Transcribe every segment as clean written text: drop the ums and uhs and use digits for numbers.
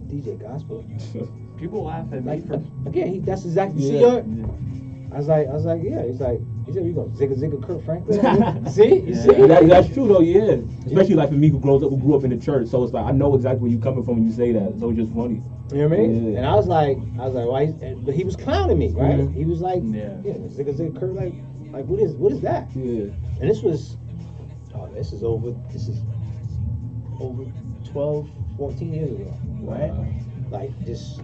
DJ gospel. People laugh at me for Again, that's exactly. See, I was like, yeah. He said, we gonna zigga Kurt Franklin. See, you see, that's true though. Yeah, especially like for me who grew up in the church. So it's like I know exactly where you coming from when you say that. So it's just funny. You know what I mean? Yeah. And I was like, why? But he was clowning me, right? Mm-hmm. He was like, zigga Kurt, like what is that? Yeah. And this is over 12, 14 years ago, right? Wow. Like just,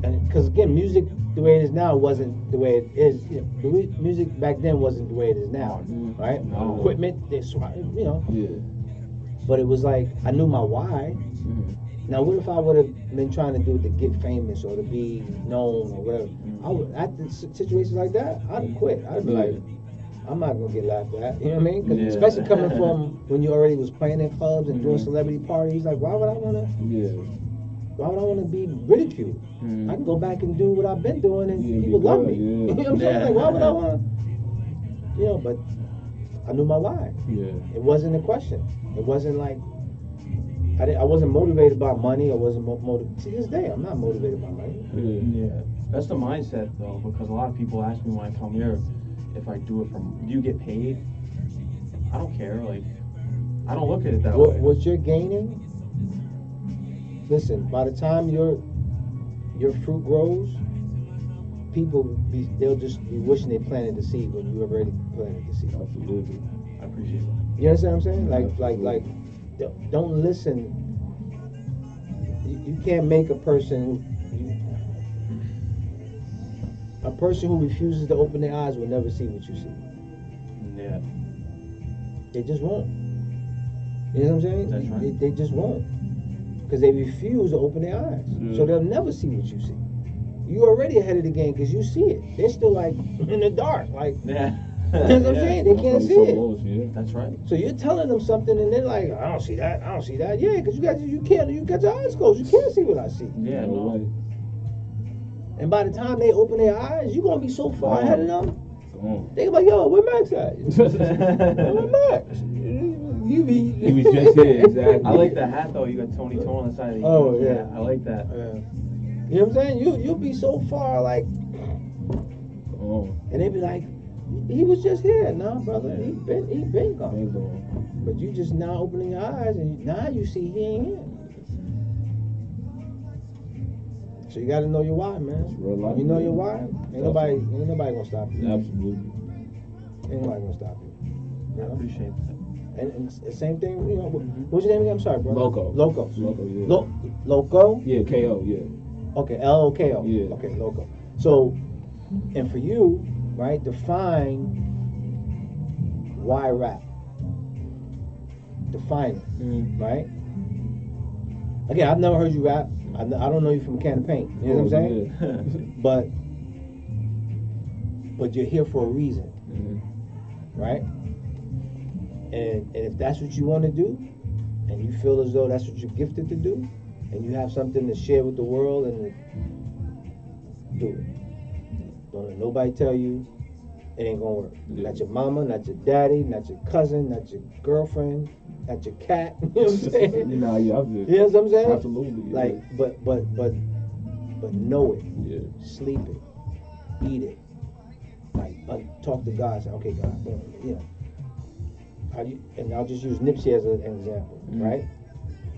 and because again, music the way it is now wasn't the way it is. You know, the music back then wasn't the way it is now, right? No. Equipment, you know. Yeah. But it was like I knew my why. Mm-hmm. Now, what if I would have been trying to do it to get famous or to be known or whatever? I would, at situations like that, I'd have quit. I'd be like, I'm not gonna get laughed at. You know what I mean? 'Cause especially coming from when you already was playing in clubs and doing celebrity parties. Like, why would I wanna? Yeah. Why would I wanna be ridiculed? I can go back and do what I've been doing and people love me. Yeah. You know what I'm saying? Like, why would I wanna? You know, but I knew my why. Yeah. It wasn't a question. It wasn't like I wasn't motivated by money. I wasn't motivated. To this day, I'm not motivated by money. Yeah, that's the mindset though, because a lot of people ask me when I come here if I do it do you get paid? I don't care. Like, I don't look at it that way. What you're gaining? Listen, by the time your fruit grows, they'll just be wishing they planted the seed when you already planted the seed. Absolutely. I appreciate it. You understand what I'm saying? Like. Don't listen. You can't make a person who refuses to open their eyes will never see what you see. Yeah. They just won't. You know what I'm saying? That's right. They just won't. Because they refuse to open their eyes. So they'll never see what you see. You're already ahead of the game because you see it. They're still like in the dark. Like, yeah. You know what I'm saying? They can't see it. That's right. So you're telling them something, and they're like, "I don't see that. I don't see that." Yeah, because you got your eyes closed. You can't see what I see. Yeah, no. And by the time they open their eyes, you're gonna be so far ahead of them. They gonna be like, "Yo, where Max at? Where Max? He was just here. Exactly. I like the hat though. You got Tony Tone on the side of the Oh yeah, I like that. You know what I'm saying? You'll be so far like, and they be like. He was just here, nah, brother. He been gone. But you just now opening your eyes, and now you see he ain't here. So you got to know your why, man. You know your why. Ain't nobody gonna stop you. Absolutely. Ain't nobody gonna stop you. I appreciate that. And the same thing, you know. What's your name again? I'm sorry, bro. Loco. Yeah. Loco. Yeah, KO. Yeah. Okay, LOKO. Yeah. Okay, Loco. So, and for you. Right? Define why rap. Define it. Right? Again, I've never heard you rap. I don't know you from a can of paint. You know what I'm saying? Yeah. But you're here for a reason. Right? And if that's what you want to do, and you feel as though that's what you're gifted to do, and you have something to share with the world, and do it. Don't let nobody tell you it ain't gonna work. Yeah. Not your mama, not your daddy, not your cousin, not your girlfriend, not your cat. You know what I'm saying? You know what I'm saying? Absolutely. Yeah. Like, but know it. Yeah. Sleep it. Eat it. Like talk to God. Say, okay, God, you know. And I'll just use Nipsey as an example, right?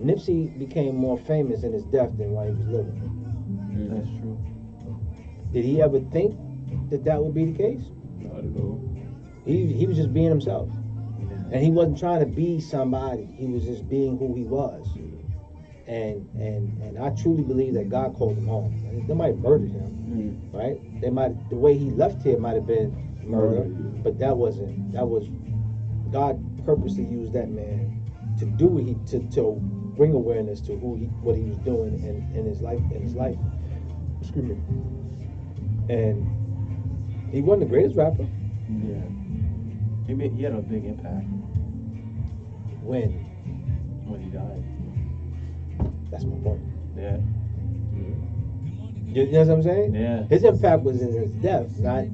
Nipsey became more famous in his death than while he was living. That's true. Did he ever think that would be the case? Not at all. He was just being himself. Yeah. And he wasn't trying to be somebody. He was just being who he was. Yeah. And I truly believe that God called him home. They might have murdered him, right? The way he left here might have been murder, but that was God purposely used that man to do what to bring awareness to what he was doing in his life. Excuse me. And he wasn't the greatest rapper. Yeah. He had a big impact. When he died. That's my point. Yeah. You know what I'm saying? Yeah. His impact was in his death, not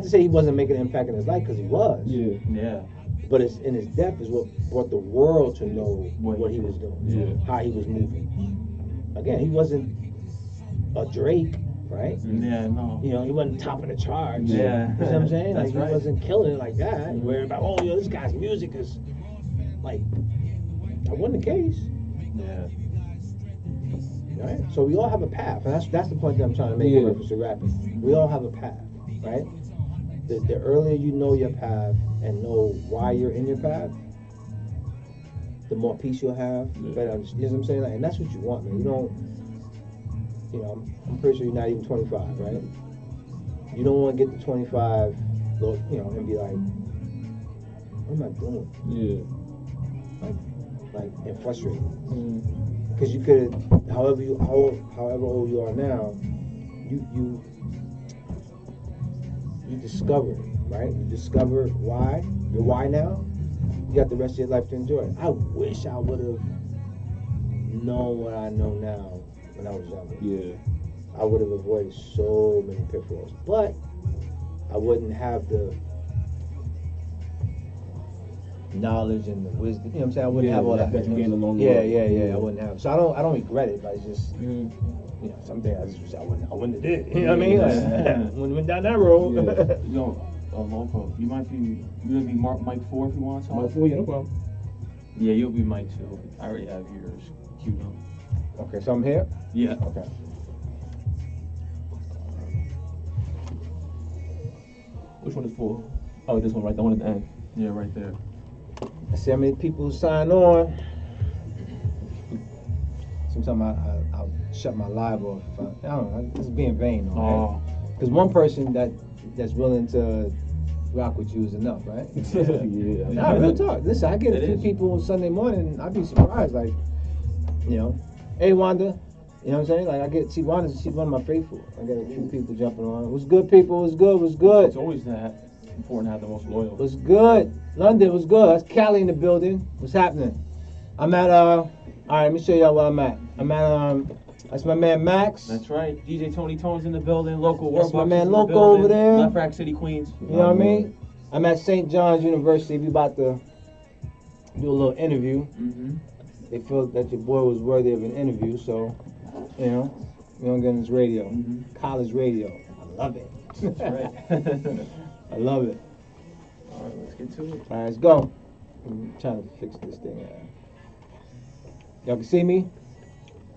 to say he wasn't making an impact in his life, because he was. Yeah. Yeah. But in his death is what brought the world to know what he was doing, Yeah. how he was moving. Again, he wasn't a Drake, right? Yeah, no. You know, he wasn't top of the charts. Yeah. You know what I'm saying? That's Like, right. he wasn't killing it like that. Where about, oh, yo, this guy's music is, like, that wasn't the case. Yeah. Right? So we all have a path. And that's the point that I'm trying to make in reference to rapping. We all have a path, right? The earlier you know your path and know why you're in your path, the more peace you'll have, the better. You know what I'm saying? Like, and that's what you want, man. You don't, you know, I'm pretty sure you're not even 25, right? You don't want to get to 25, look, you know, and be like, what am I doing? Yeah. Like, and frustrated. Because you could, however old you are now, you discover, right? You discover why, your why now. You got the rest of your life to enjoy it. I wish I would have known what I know now when I was younger. Yeah. I would have avoided so many pitfalls, but I wouldn't have the knowledge and the wisdom. You know what I'm saying? I wouldn't have all that. That you gained along the Yeah, way. I wouldn't have. So I don't regret it, but it's just, you know, someday I just wish I wouldn't have did it. You know what I mean? Like, when we went down that road. Yeah. Yo, local. You might be. You gonna be Mike 4 if you want to talk. Mike 4, yeah, no problem. Yeah, you'll be Mike 2. I already have yours queued up. Okay, so I'm here. Yeah. Okay. Which one is 4? Oh, this one right, the one at the end. Yeah, right there. I see how many people sign on. Sometimes I'll shut my live off. I don't know. It's being vain, though, right? Oh. Because one person that's willing to rock with you is enough, right? Yeah. Nah, real talk. Listen, I get a It few is. people on Sunday morning, I'd be surprised. Like, you know, hey Wanda, you know what I'm saying? Like, she's one of my faithful. I get a few people jumping on. What's good, people? What's good? What's good? It's always that important to have the most loyal. What's good? London, what's good? That's Cali in the building. What's happening? I'm at all right, let me show y'all where I'm at. I'm at that's my man Max. That's right. DJ Tony Tone's in the building. Local That's Warbucks my man is in the Loco building. over there. Left Rack City, Queens. You know what I mean? I'm at St. John's University. We about to do a little interview. Mm-hmm. They felt that your boy was worthy of an interview, so, you know, we don't get on this radio. Mhm. College radio. I love it. That's right. I love it. All right, let's get to it. All right, let's go. I'm trying to fix this thing. Y'all can see me?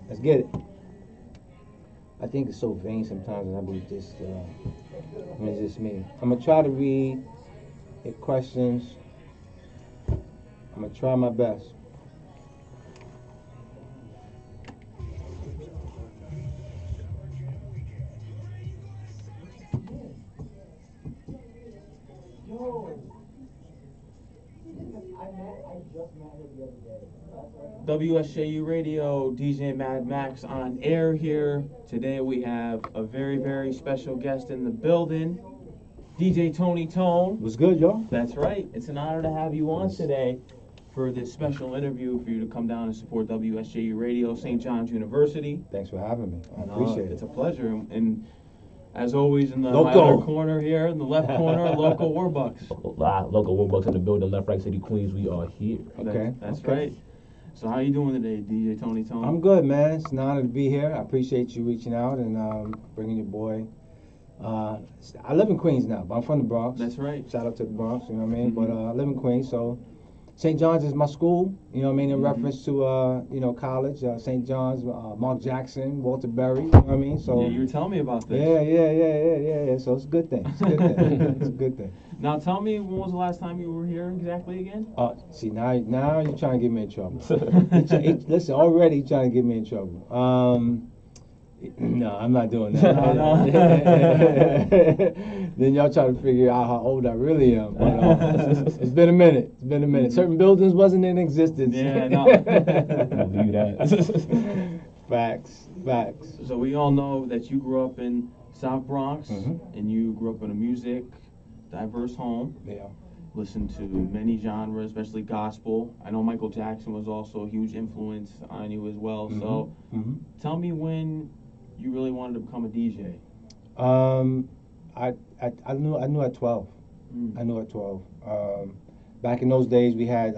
Let's get it. I think it's so vain sometimes, and I be just, it's just me. I'm going to try to read your questions. I'm going to try my best. WSJU Radio, DJ Mad Max on air here. Today we have a very, very special guest in the building, DJ Tony Tone. What's good, y'all? That's right. It's an honor to have you on today for this special interview, for you to come down and support WSJU Radio, St. John's University. Thanks for having me. I appreciate It's it. a pleasure. And as always, in my Loco. other corner here, in the left corner, Local Warbucks. Local Warbucks in the building, Left Rack City, Queens. We are here. Okay. That's okay. right. So how you doing today, DJ Tony Tone? I'm good, man. It's an honor to be here. I appreciate you reaching out and bringing your boy. I live in Queens now, but I'm from the Bronx. That's right. Shout out to the Bronx, you know what I mean? Mhm. But I live in Queens, so St. John's is my school, you know what I mean, in Mhm. reference to, college, St. John's, Mark Jackson, Walter Berry, you know what I mean? So Yeah, you were telling me about this. yeah. So it's a good thing. It's a good thing. It's a good thing. Now tell me, when was the last time you were here exactly again? See, now you're trying to get me in trouble. Listen, already you're trying to get me in trouble. No, I'm not doing that. No. Then y'all try to figure out how old I really am. But it's been a minute. It's been a minute. Certain buildings wasn't in existence. Yeah, I know. Believe that. Facts. So we all know that you grew up in South Bronx, Mhm. and you grew up in a music diverse home. Yeah. Listened to many genres, especially gospel. I know Michael Jackson was also a huge influence on you as well. So Mm-hmm. tell me when you really wanted to become a DJ. I knew at 12. Mm. I knew at 12. back in those days, we had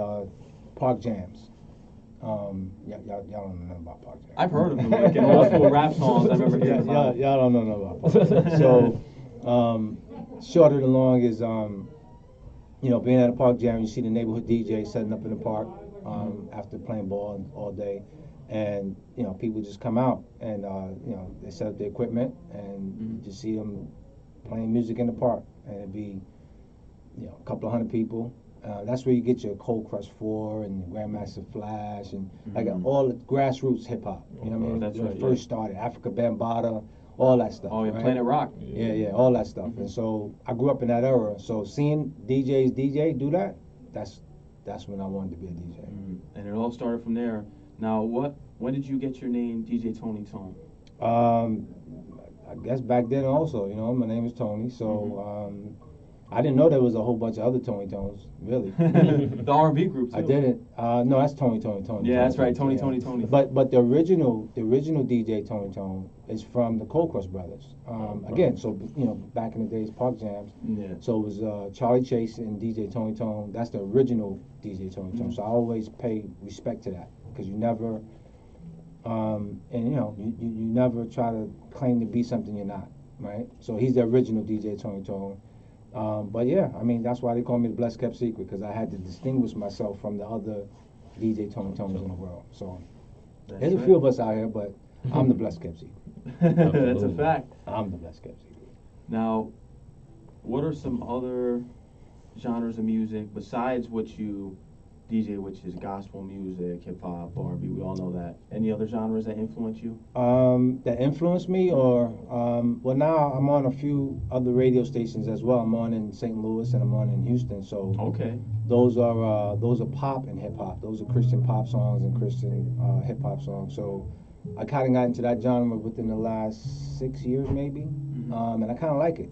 park jams. Y'all don't know nothing about park jams. I've heard of them, like in old school rap songs. I remember hearing about. Y'all don't know nothing about park jams. So, short of the long is, being at a park jam, you see the neighborhood DJ setting up in the park after playing ball all day. And, people just come out and, they set up the equipment and you just see them playing music in the park. And it'd be, a couple of hundred people. That's where you get your Cold Crush 4 and Grandmaster Flash and like all the grassroots hip hop. You know what I mean? That's when right, it first started, Africa Bambaataa, all that stuff. Oh, yeah, right? Planet Rock. Yeah, all that stuff. And so I grew up in that era. So seeing DJs do that, that's when I wanted to be a DJ. And it all started from there. Now, when did you get your name, DJ Tony Tone? I guess back then also, my name is Tony. So I didn't know there was a whole bunch of other Tony Tones, really. The R&B group too. I didn't. No, that's Tony. Yeah, that's right, Tony. But the original DJ Tony Tone is from the Cold Crush Brothers. Again, so back in the days, park jams. Yeah. So it was Charlie Chase and DJ Tony Tone. That's the original DJ Tony Tone. So I always pay respect to that because you never, you never try to claim to be something you're not, right? So he's the original DJ Tony Tone. But yeah, I mean, that's why they call me the Blessed Kept Secret, because I had to distinguish myself from the other DJ Tony Tones in the world. So there's a few of us out here, but I'm the Blessed Kept Secret. That's a fact. I'm the Blessed Kept Secret. Now, what are some other genres of music besides what you DJ, which is gospel music, hip hop, R&B? We all know that. Any other genres that influence you? That influenced me, or well, now I'm on a few other radio stations as well. I'm on in St. Louis and I'm on in Houston. So okay, those are pop and hip hop. Those are Christian pop songs and Christian hip hop songs. So I kind of got into that genre within the last 6 years, maybe, and I kind of like it.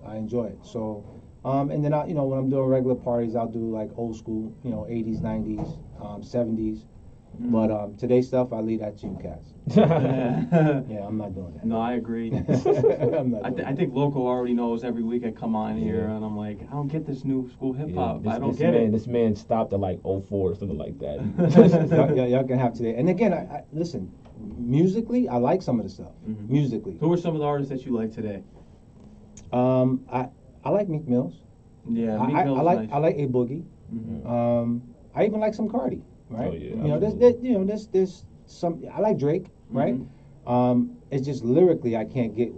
I enjoy it. So. And then when I'm doing regular parties, I'll do like old school, 80s, 90s, 70s. But today's stuff, I leave that to you cats. Yeah, I'm not doing that. No, I agree. I'm not doing I think local already knows every week I come on here and I'm like, I don't get this new school hip hop. I don't get it. This man stopped at like 04 or something like that. y'all can have today. And again, I listen. Musically, I like some of the stuff. Musically. Who are some of the artists that you like today? I like Meek Mills. Yeah, Meek Mill's nice. I like A Boogie. I even like some Cardi, right? Oh yeah. There's some. I like Drake, right? It's just lyrically I can't get.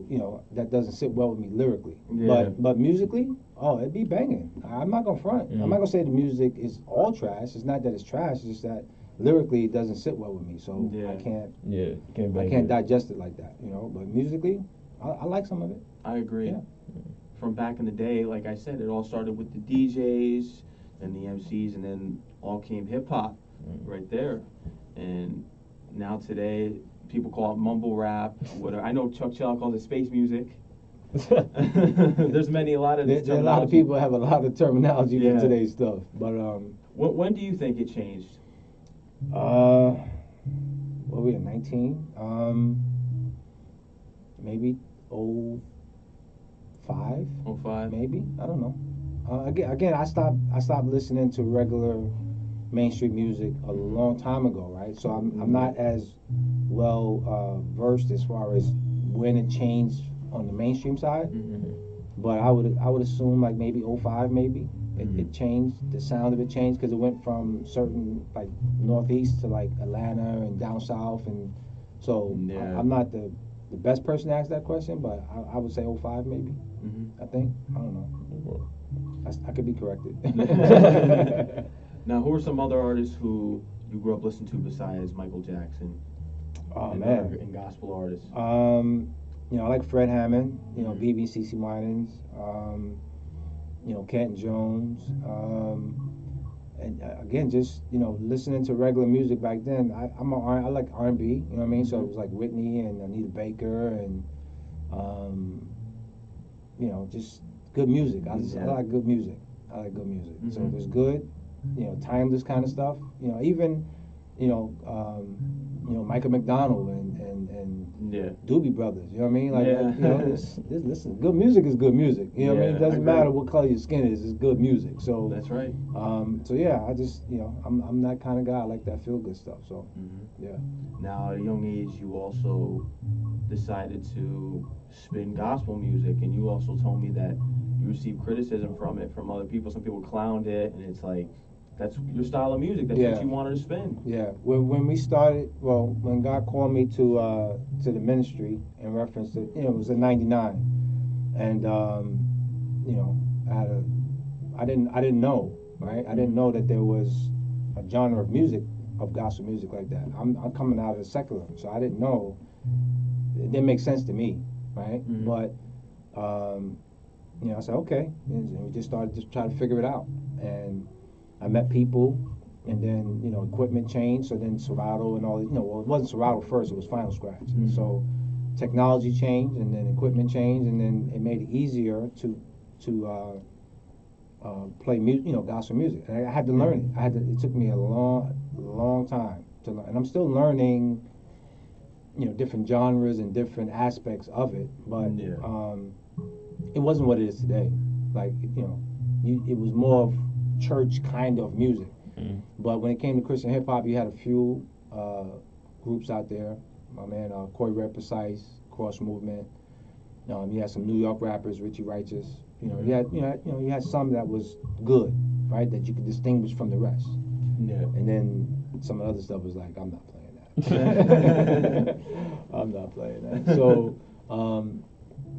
That doesn't sit well with me lyrically. Yeah. But musically, it'd be banging. I'm not gonna front. I'm not gonna say the music is all trash. It's not that it's trash. It's just that lyrically it doesn't sit well with me. So I can't. Yeah. I can't digest it like that. But musically, I like some of it. I agree. Yeah. From back in the day, like I said, it all started with the DJs and the MCs, and then all came hip hop right there. And now today, people call it mumble rap. Whatever. I know Chuck Chell calls it space music. There's a lot of people have a lot of terminology for today's stuff. But when do you think it changed? What were we at 19? Maybe 05, maybe. I don't know. Again, I stopped listening to regular mainstream music a long time ago, right? So I'm not as well versed as far as when it changed on the mainstream side. But I would assume like maybe 05, maybe it changed. The sound of it changed because it went from certain like northeast to like Atlanta and down south, and so I'm not the best person to ask that question, but I would say 05 maybe. I think. I don't know. I could be corrected. Now, who are some other artists who you grew up listening to besides Michael Jackson? And gospel artists. I like Fred Hammond. BB CeCe Winans. Canton Jones. And again, just listening to regular music back then. I like R&B. You know what I mean? So it was like Whitney and Anita Baker and just good music. I like good music. So if it's good, timeless kind of stuff. Even Michael McDonald and Yeah. Doobie Brothers. You know what I mean? Like, Yeah. listen, good music is good music. You know what I mean? It Yeah, I doesn't agree. matter what color your skin is. It's good music. So That's right. So yeah, I just I'm that kind of guy. I like that feel good stuff. So Hmm. yeah. Now, at a young age, you also decided to spin gospel music, and you also told me that you received criticism from it from other people. Some people clowned it, and it's like that's your style of music. That's Yeah. what you wanted to spin. Yeah, when we started, when God called me to the ministry in reference to, it was in '99, and I didn't know, right? I didn't know that there was a genre of music, of gospel music like that. I'm coming out of the secular, so I didn't know. It didn't make sense to me, right? Mhm. But I said okay, and we just started to try to figure it out, and I met people, and then equipment changed. So then Serato and all, well, it wasn't Serato first; it was Final Scratch. Mhm. So technology changed, and then equipment changed, and then it made it easier to play gospel music. And I had to learn it. It took me a long time to learn, and I'm still learning. Different genres and different aspects of it, but Yeah. it wasn't what it is today. Like it was more of church kind of music. Mm. But when it came to Christian hip hop, you had a few groups out there. My man Corey Red Precise, Cross Movement. You had some New York rappers, Richie Righteous. You had some that was good, right? That you could distinguish from the rest. Yeah. And then some of the other stuff was like, I'm not playing that. I'm not playing that. So,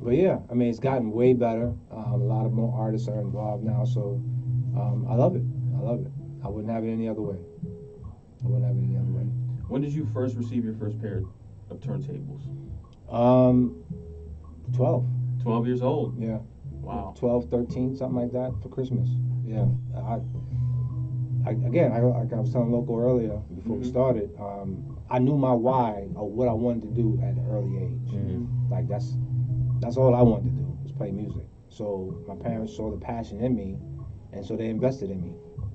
but yeah, I mean, it's gotten way better. A lot of more artists are involved now, so I love it. I love it. I wouldn't have it any other way. When did you first receive your first pair of turntables? 12. 12 years old. Yeah. Wow. 12, 13, something like that for Christmas. Yeah. Again, like I was telling Loco earlier before we Mhm. started, I knew my why of what I wanted to do at an early age. Mhm. Like that's all I wanted to do was play music. So my parents saw the passion in me, and so they invested in me.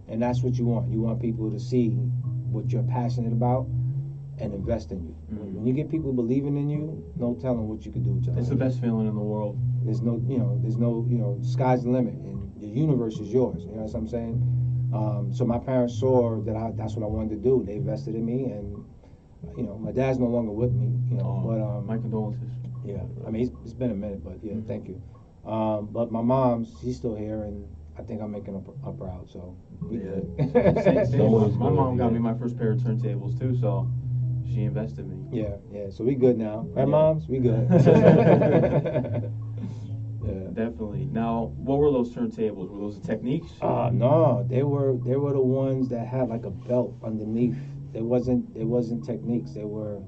And that's what you want. You want people to see what you're passionate about and invest in you. Mhm. When you get people believing in you, no telling what you could do with your It's the life. best feeling in the world. There's no, sky's the limit, and the universe is yours. You know what I'm saying? So my parents saw that that's what I wanted to do. They invested in me, and my dad's no longer with me. My condolences. Yeah, I mean it's been a minute, but yeah, Mhm. thank you. But my mom, she's still here, and I think I'm making her proud. So we Yeah. good. Same. Always My good, mom got yeah. me my first pair of turntables too, so she invested in me. Yeah. So we good now, right, Yeah. moms? We good. Yeah. Definitely. Now, what were those turntables? Were those the Techniques? No, they were the ones that had like a belt underneath. It wasn't Techniques. They were,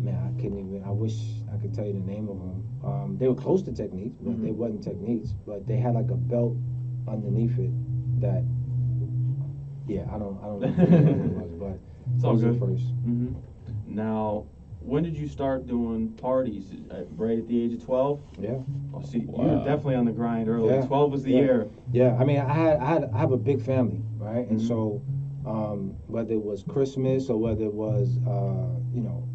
man, I couldn't even. I wish I could tell you the name of them. They were close to Techniques, but they Mhm. wasn't Techniques. But they had like a belt underneath it that. Yeah, I don't know what it was, but It's all those were good. the first. Hmm. Now, when did you start doing parties? Right at the age of 12? Yeah. Oh, see, you were Wow. definitely on the grind early. Yeah. 12 was the Yeah. year. Yeah, I mean, I have a big family, right? And Mhm. so, whether it was Christmas or whether it was,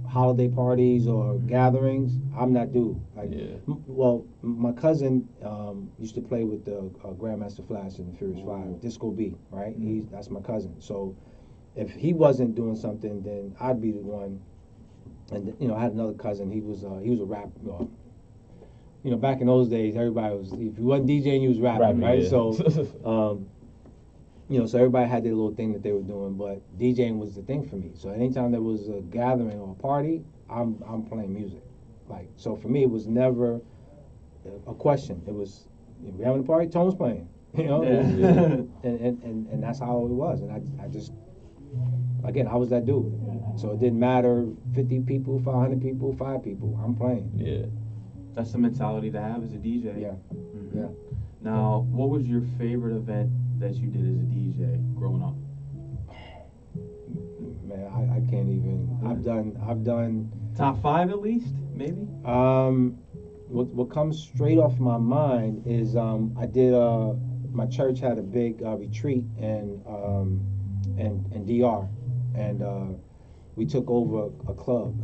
holiday parties or gatherings, I'm that dude. Like, Yeah. my cousin used to play with the Grandmaster Flash in the Furious Five, Disco B, right? Mhm. That's my cousin. So, if he wasn't doing something, then I'd be the one. And I had another cousin. He was a rap. Back in those days, everybody was, if you wasn't DJing, you was rapping, right? yeah. So, so everybody had their little thing that they were doing, but DJing was the thing for me. So anytime there was a gathering or a party, I'm playing music. Like, so for me, it was never a question. It was, we having a party, Tone's playing. Yeah. And that's how it was. And I just, again, I was that dude. So it didn't matter 50 people, 500 people, 5 people. I'm playing. Yeah. That's the mentality to have as a DJ. Yeah. Mhm. Yeah. Now, what was your favorite event that you did as a DJ growing up? Man, I can't even. I've done. Top 5 at least, maybe? What comes straight off my mind is I did my church had a big retreat in DR, and we took over a club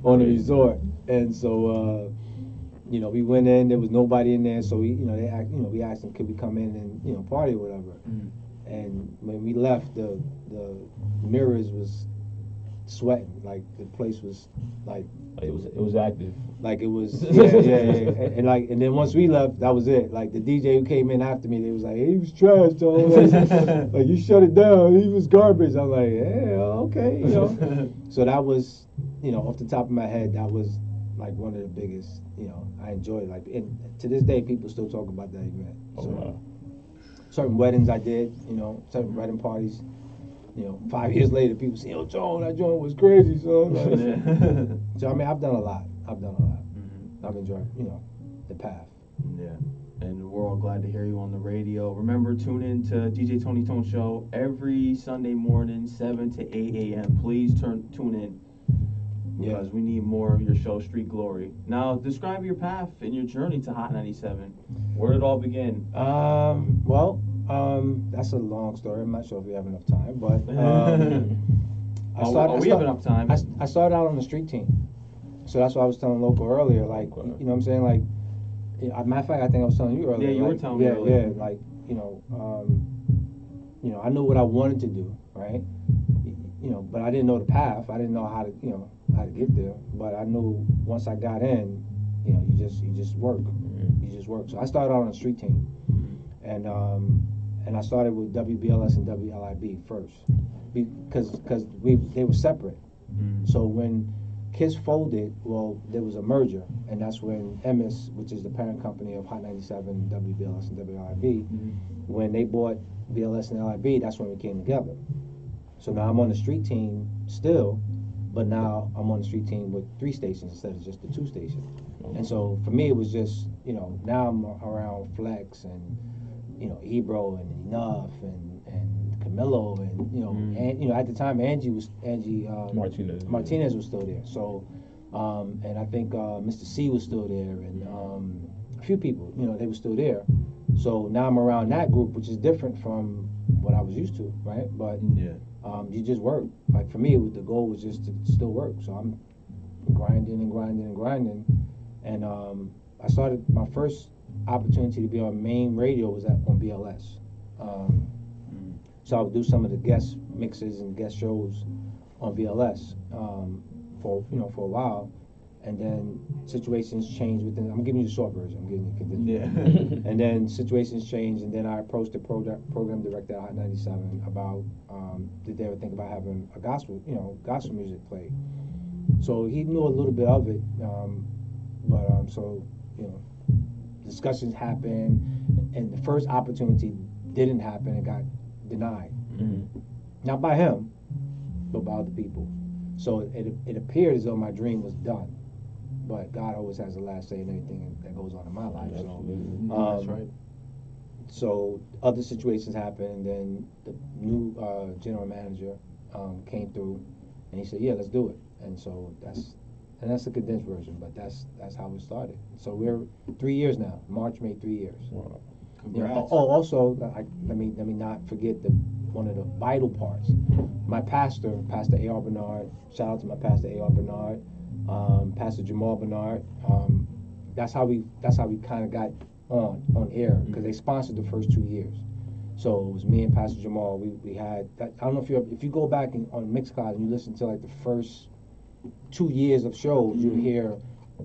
on the resort, and so we went in. There was nobody in there, so we asked them, could we come in and party or whatever. And when we left, the mirrors was sweating, like the place was like it was active. Like it was, yeah. And then once we left, that was it. Like the DJ who came in after me, they was like, he was trash, though. Like you shut it down. He was garbage. I'm like, yeah, okay, So that was, off the top of my head, that was like one of the biggest. I enjoyed it. Like, and to this day, people still talk about that event. So, wow. Certain weddings I did, certain wedding parties. 5 years later, people say, "Yo, Joe, that joint was crazy." So, so I mean, I've done a lot. I've enjoyed, the path. Yeah, and we're all glad to hear you on the radio. Remember, tune in to DJ Tony Tone Show every Sunday morning, 7 to 8 a.m. Please tune in because we need more of your show, Street Glory. Now, describe your path and your journey to Hot 97. Where did it all begin? That's a long story. I'm not sure if we have enough time, but we have enough time. I started out on the street team, so that's what I was telling Local earlier. Like, you know what I'm saying? Like, matter of fact, I think I was telling you earlier. Yeah, you were telling me earlier. Yeah, like, I knew what I wanted to do, right? But I didn't know the path. I didn't know how to get there. But I knew once I got in, you just work. You just work. So I started out on the street team, and I started with WBLS and WLIB first, because they were separate. So when KISS folded, well, there was a merger, and that's when MS, which is the parent company of Hot 97, WBLS and WLIB, when they bought BLS and LIB, that's when we came together. So now I'm on the street team still, but now I'm on the street team with 3 stations instead of just the 2 stations. And so for me, it was just, now I'm around Flex and, Ebro and Enough and Camilo and, and, at the time, Angie Martinez was still there. So, and I think Mr. C was still there and a few people, they were still there. So now I'm around that group, which is different from what I was used to, right? But you just work. Like for me, the goal was just to still work. So I'm grinding. And I started my first opportunity to be on main radio was on BLS. So I would do some of the guest mixes and guest shows on BLS for a while. And then situations changed within. I'm giving you the short version. I'm giving you condition. And then situations changed, and then I approached the program director at Hot 97 about did they ever think about having a gospel music play. So he knew a little bit of it, but discussions happened, and the first opportunity didn't happen and got denied. Not by him, but by other people. So it appeared as though my dream was done. But God always has the last say in anything that goes on in my life. So, that's right. So other situations happened, and then the new general manager came through, and he said, "Yeah, let's do it." And so that's the condensed version, but that's how it started. So we're 3 years now. March made 3 years. Wow. Also, let me not forget one of the vital parts. My pastor, Pastor A.R. Bernard. Shout out to my pastor A.R. Bernard. Pastor Jamal Bernard. That's how we kind of got on air because they sponsored the first 2 years. So it was me and Pastor Jamal. We had that, I don't know if you go back on Mixcloud and you listen to like the first 2 years of shows, you'll hear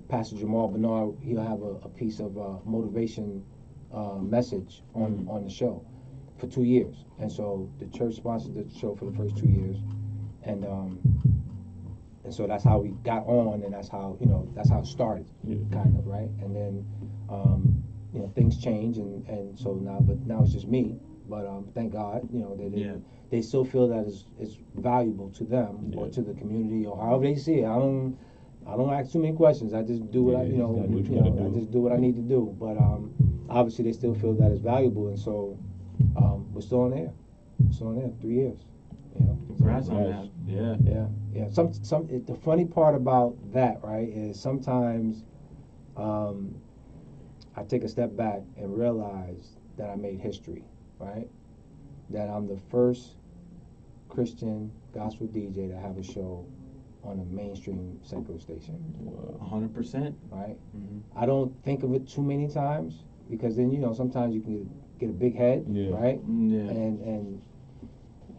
Pastor Jamal Bernard. He'll have a piece of motivation message on the show for 2 years. And so the church sponsored the show for the first 2 years, and so that's how we got on, and that's how it started, kind of, right? And then things change, and so now it's just me. But thank God, they still feel that it's valuable to them or to the community or however they see it. I don't ask too many questions. I just do what I just do what I need to do. But obviously they still feel that it's valuable, and so we're still on air. We're still on air 3 years. Congrats on that. Yeah. The funny part about that, right, is sometimes I take a step back and realize that I made history, right? That I'm the first Christian gospel DJ to have a show on a mainstream secular station. 100%. Right? Mm-hmm. I don't think of it too many times because then sometimes you can get a big head, right? Yeah. And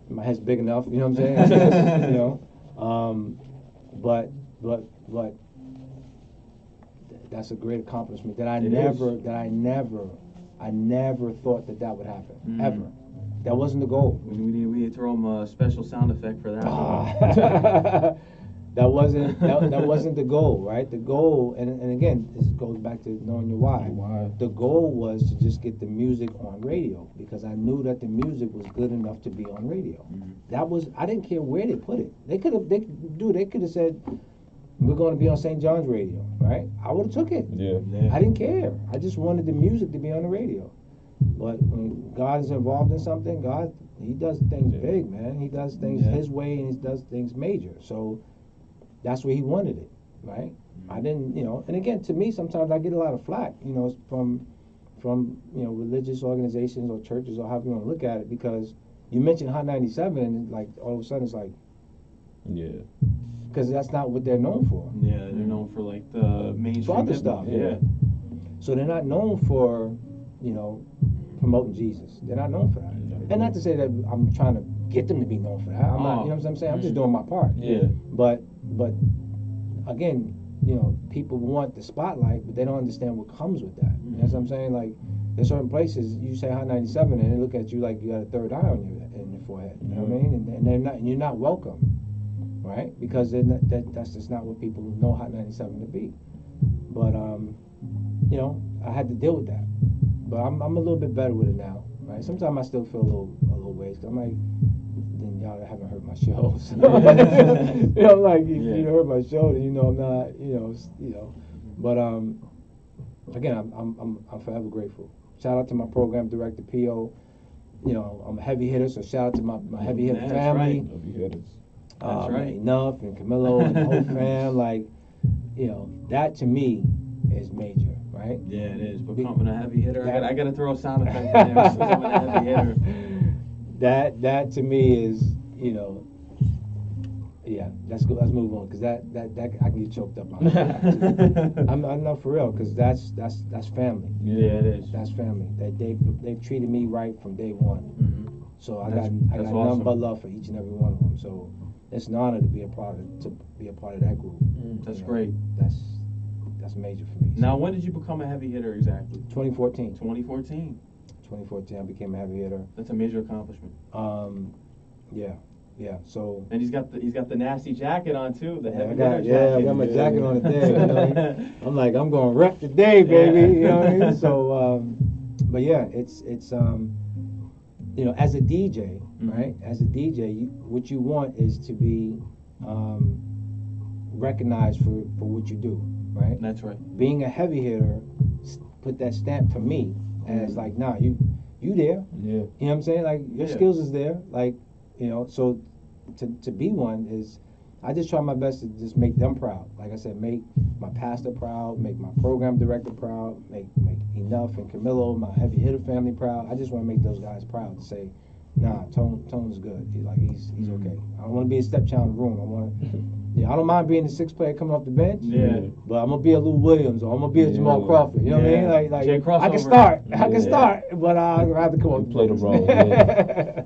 my head's big enough, you know what I'm saying? But that's a great accomplishment that I never thought that would happen ever. That wasn't the goal. We need to throw him a special sound effect for that. That wasn't the goal, right? The goal, and again, this goes back to knowing your why. The goal was to just get the music on radio because I knew that the music was good enough to be on radio. That was, I didn't care where they put it. They could have said, we're going to be on St. John's radio, right? I would have took it. Yeah. I didn't care. I just wanted the music to be on the radio. But when God is involved in something, God, he does things big, man. He does things his way and he does things major. So that's where he wanted it, right? I didn't, and again, to me, sometimes I get a lot of flack, from religious organizations or churches or however you want to look at it, because you mentioned Hot 97 and like all of a sudden it's like, because that's not what they're known for. Yeah, they're known for like the mainstream other stuff. Yeah. So they're not known for, promoting Jesus. They're not known for that. And not to say that I'm trying to get them to be known for that. I'm not, you know what I'm saying? I'm just doing my part. Yeah. But again, people want the spotlight, but they don't understand what comes with that. You know what I'm saying? Like, there's certain places you say Hot 97 and they look at you like you got a third eye on your forehead. You know what I mean? And you're not welcome, right? Because that's just not what people know Hot 97 to be. But I had to deal with that. But I'm a little bit better with it now, right? Sometimes I still feel a little ways. I'm like, then y'all haven't heard my shows. I'm like, if you heard my show, then I'm not, But again, I'm forever grateful. Shout out to my program director, P.O. I'm a heavy hitter, so shout out to my heavy hitter family. Right. Heavy hitters. That's right. Enough and Camilo and the whole fam, like, that to me is major. Right? Yeah, it is. Becoming a heavy hitter, I got to throw a sound effect in there. Becoming a heavy hitter. That to me is, let's move on because that I can get choked up on. I'm not for real because that's family. Yeah, it is. That's family. They've treated me right from day one. Mm-hmm. So I got nothing but love for each and every one of them. So it's an honor to be a part of that group. That's great. That's major for me. Now, when did you become a heavy hitter exactly? 2014. 2014. 2014, I became a heavy hitter. That's a major accomplishment. Yeah. So. And he's got the nasty jacket on too. The heavy hitter jacket. I got my jacket on today. I'm like, I'm going to rep today, baby. You know what I mean? So, but yeah, it's as a DJ, right? As a DJ, what you want is to be recognized for what you do. Right? That's right. Being a heavy hitter put that stamp for me as like, nah, you there. Yeah. You know what I'm saying? Like, your skills is there. Like, so to be one is, I just try my best to just make them proud. Like I said, make my pastor proud, make my program director proud, make Enough and Camilo, my heavy hitter family proud. I just want to make those guys proud to say, nah, Tone's good. He's okay. I don't want to be a stepchild in the room. I don't mind being the sixth player coming off the bench. Yeah. But I'm gonna be a Lou Williams or I'm gonna be a Jamal Crawford. You know what I mean? Like I can start, but I'd rather come off the play the bench. role. Yeah.